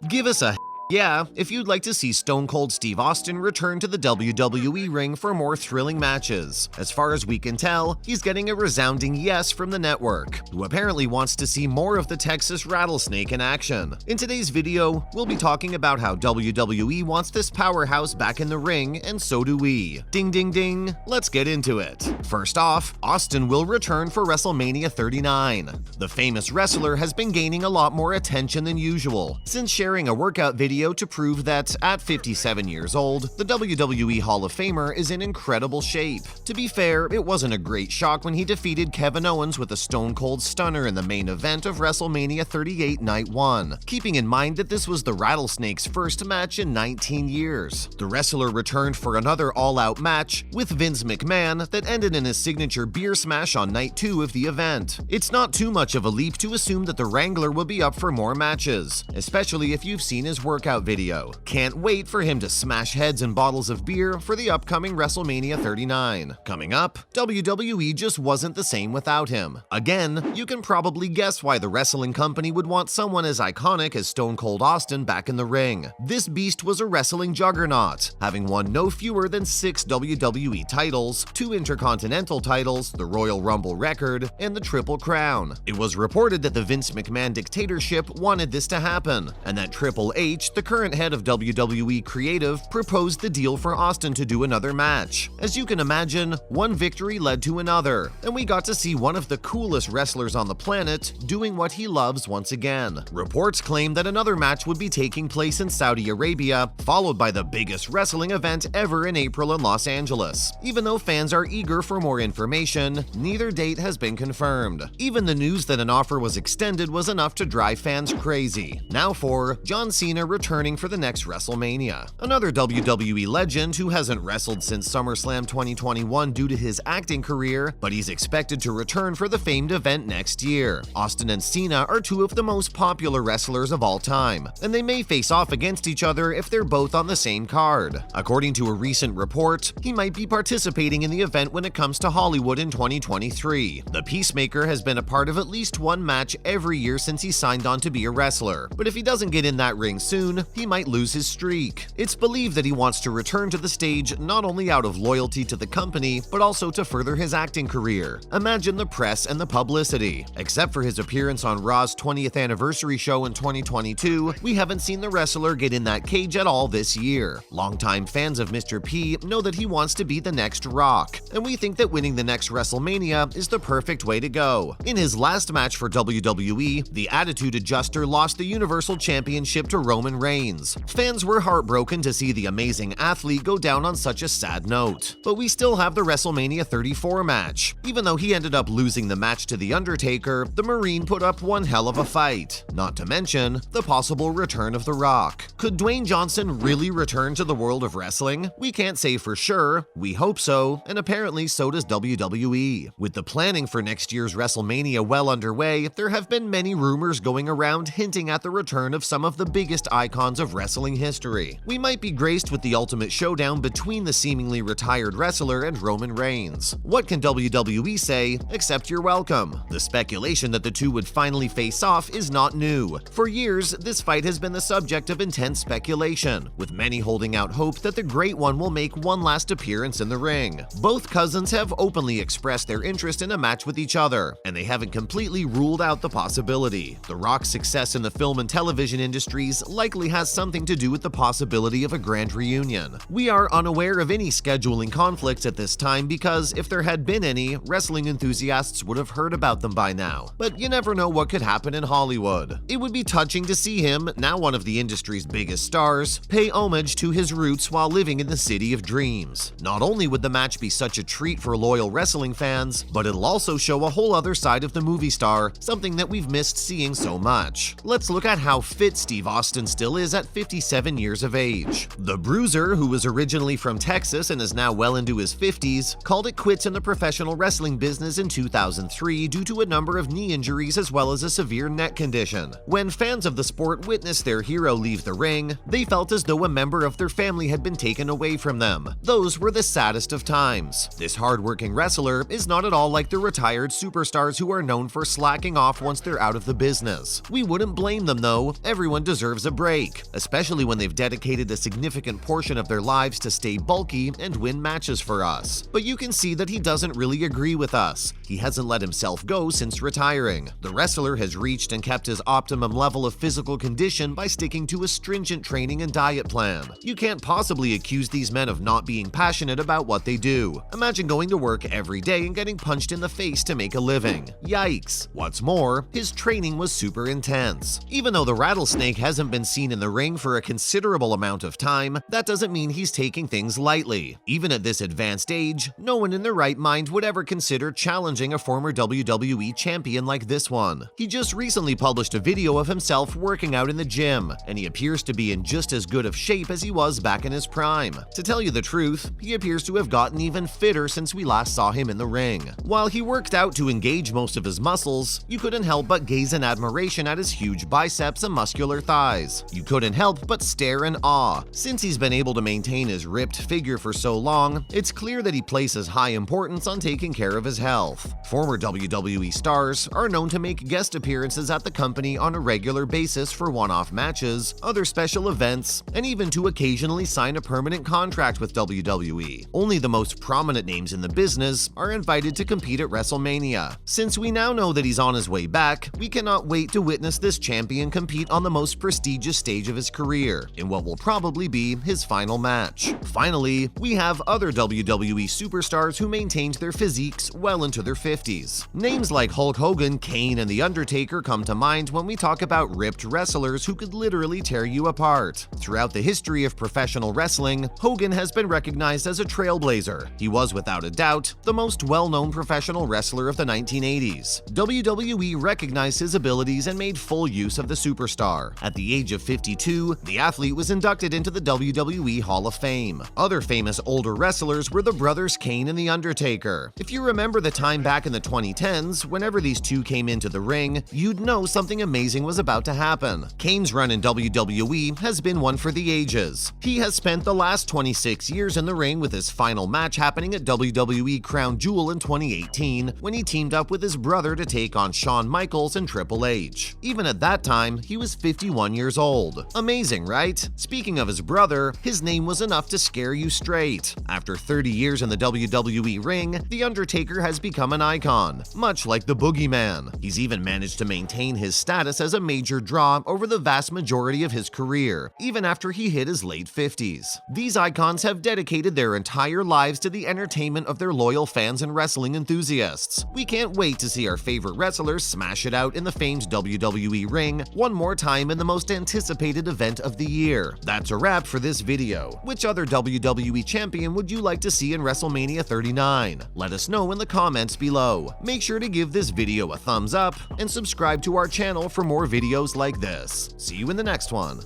Give us a yeah if you'd like to see Stone Cold Steve Austin return to the WWE ring for more thrilling matches. As far as we can tell, he's getting a resounding yes from the network, who apparently wants to see more of the Texas Rattlesnake in action. In today's video, we'll be talking about how WWE wants this powerhouse back in the ring, and so do we. Ding ding ding, let's get into it. First off, Austin will return for WrestleMania 39. The famous wrestler has been gaining a lot more attention than usual, since sharing a workout video to prove that, at 57 years old, the WWE Hall of Famer is in incredible shape. To be fair, it wasn't a great shock when he defeated Kevin Owens with a Stone Cold Stunner in the main event of WrestleMania 38 Night 1, keeping in mind that this was the Rattlesnake's first match in 19 years. The wrestler returned for another all-out match with Vince McMahon that ended in a signature beer smash on Night 2 of the event. It's not too much of a leap to assume that the Wrangler will be up for more matches, especially if you've seen his workout video. Can't wait for him to smash heads and bottles of beer for the upcoming WrestleMania 39. Coming up, WWE just wasn't the same without him. Again, you can probably guess why the wrestling company would want someone as iconic as Stone Cold Austin back in the ring. This beast was a wrestling juggernaut, having won no fewer than 6 WWE titles, 2 Intercontinental titles, the Royal Rumble record, and the Triple Crown. It was reported that the Vince McMahon dictatorship wanted this to happen, and that Triple H, the current head of WWE Creative, proposed the deal for Austin to do another match. As you can imagine, one victory led to another, and we got to see one of the coolest wrestlers on the planet doing what he loves once again. Reports claim that another match would be taking place in Saudi Arabia, followed by the biggest wrestling event ever in April in Los Angeles. Even though fans are eager for more information, neither date has been confirmed. Even the news that an offer was extended was enough to drive fans crazy. Now for John Cena returning for the next WrestleMania. Another WWE legend who hasn't wrestled since SummerSlam 2021 due to his acting career, but he's expected to return for the famed event next year. Austin and Cena are two of the most popular wrestlers of all time, and they may face off against each other if they're both on the same card. According to a recent report, he might be participating in the event when it comes to Hollywood in 2023. The Peacemaker has been a part of at least one match every year since he signed on to be a wrestler, but if he doesn't get in that ring soon, he might lose his streak. It's believed that he wants to return to the stage not only out of loyalty to the company, but also to further his acting career. Imagine the press and the publicity. Except for his appearance on Raw's 20th anniversary show in 2022, we haven't seen the wrestler get in that cage at all this year. Longtime fans of Mr. P know that he wants to be the next Rock, and we think that winning the next WrestleMania is the perfect way to go. In his last match for WWE, the Attitude Adjuster lost the Universal Championship to Roman Reigns. Fans were heartbroken to see the amazing athlete go down on such a sad note. But we still have the WrestleMania 34 match. Even though he ended up losing the match to The Undertaker, the Marine put up one hell of a fight. Not to mention the possible return of The Rock. Could Dwayne Johnson really return to the world of wrestling? We can't say for sure. We hope so, and apparently so does WWE. With the planning for next year's WrestleMania well underway, there have been many rumors going around hinting at the return of some of the biggest icons of wrestling history. We might be graced with the ultimate showdown between the seemingly retired wrestler and Roman Reigns. What can WWE say except you're welcome? The speculation that the two would finally face off is not new. For years, this fight has been the subject of intense speculation, with many holding out hope that the Great One will make one last appearance in the ring. Both cousins have openly expressed their interest in a match with each other, and they haven't completely ruled out the possibility. The Rock's success in the film and television industries likely has something to do with the possibility of a grand reunion. We are unaware of any scheduling conflicts at this time because if there had been any, wrestling enthusiasts would have heard about them by now. But you never know what could happen in Hollywood. It would be touching to see him, now one of the industry's biggest stars, pay homage to his roots while living in the city of dreams. Not only would the match be such a treat for loyal wrestling fans, but it'll also show a whole other side of the movie star, something that we've missed seeing so much. Let's look at how fit Steve Austin still is at 57 years of age. The Bruiser, who was originally from Texas and is now well into his 50s, called it quits in the professional wrestling business in 2003 due to a number of knee injuries as well as a severe neck condition. When fans of the sport witnessed their hero leave the ring, they felt as though a member of their family had been taken away from them. Those were the saddest of times. This hard-working wrestler is not at all like the retired superstars who are known for slacking off once they're out of the business. We wouldn't blame them though, everyone deserves a break. break, especially when they've dedicated a significant portion of their lives to stay bulky and win matches for us. But you can see that he doesn't really agree with us. He hasn't let himself go since retiring. The wrestler has reached and kept his optimum level of physical condition by sticking to a stringent training and diet plan. You can't possibly accuse these men of not being passionate about what they do. Imagine going to work every day and getting punched in the face to make a living. Yikes. What's more, his training was super intense. Even though the Rattlesnake hasn't been seen in the ring for a considerable amount of time, that doesn't mean he's taking things lightly. Even at this advanced age, no one in their right mind would ever consider challenging a former WWE champion like this one. He just recently published a video of himself working out in the gym, and he appears to be in just as good of shape as he was back in his prime. To tell you the truth, he appears to have gotten even fitter since we last saw him in the ring. While he worked out to engage most of his muscles, you couldn't help but gaze in admiration at his huge biceps and muscular thighs. You couldn't help but stare in awe. Since he's been able to maintain his ripped figure for so long, it's clear that he places high importance on taking care of his health. Former WWE stars are known to make guest appearances at the company on a regular basis for one-off matches, other special events, and even to occasionally sign a permanent contract with WWE. Only the most prominent names in the business are invited to compete at WrestleMania. Since we now know that he's on his way back, we cannot wait to witness this champion compete on the most prestigious stage of his career, in what will probably be his final match. Finally, we have other WWE superstars who maintained their physiques well into their 50s. Names like Hulk Hogan, Kane, and The Undertaker come to mind when we talk about ripped wrestlers who could literally tear you apart. Throughout the history of professional wrestling, Hogan has been recognized as a trailblazer. He was, without a doubt, the most well-known professional wrestler of the 1980s. WWE recognized his abilities and made full use of the superstar. At the age of 52, the athlete was inducted into the WWE Hall of Fame. Other famous older wrestlers were the brothers Kane and The Undertaker. If you remember the time back in the 2010s, whenever these two came into the ring, you'd know something amazing was about to happen. Kane's run in WWE has been one for the ages. He has spent the last 26 years in the ring, with his final match happening at WWE Crown Jewel in 2018, when he teamed up with his brother to take on Shawn Michaels and Triple H. Even at that time, he was 51 years old. Amazing, right? Speaking of his brother, his name was enough to scare you straight. After 30 years in the WWE ring, The Undertaker has become an icon, much like the Boogeyman. He's even managed to maintain his status as a major draw over the vast majority of his career, even after he hit his late 50s. These icons have dedicated their entire lives to the entertainment of their loyal fans and wrestling enthusiasts. We can't wait to see our favorite wrestlers smash it out in the famed WWE ring one more time in the most anticipated event of the year. That's a wrap for this video. Which other WWE champion would you like to see in WrestleMania 39? Let us know in the comments below. Make sure to give this video a thumbs up and subscribe to our channel for more videos like this. See you in the next one.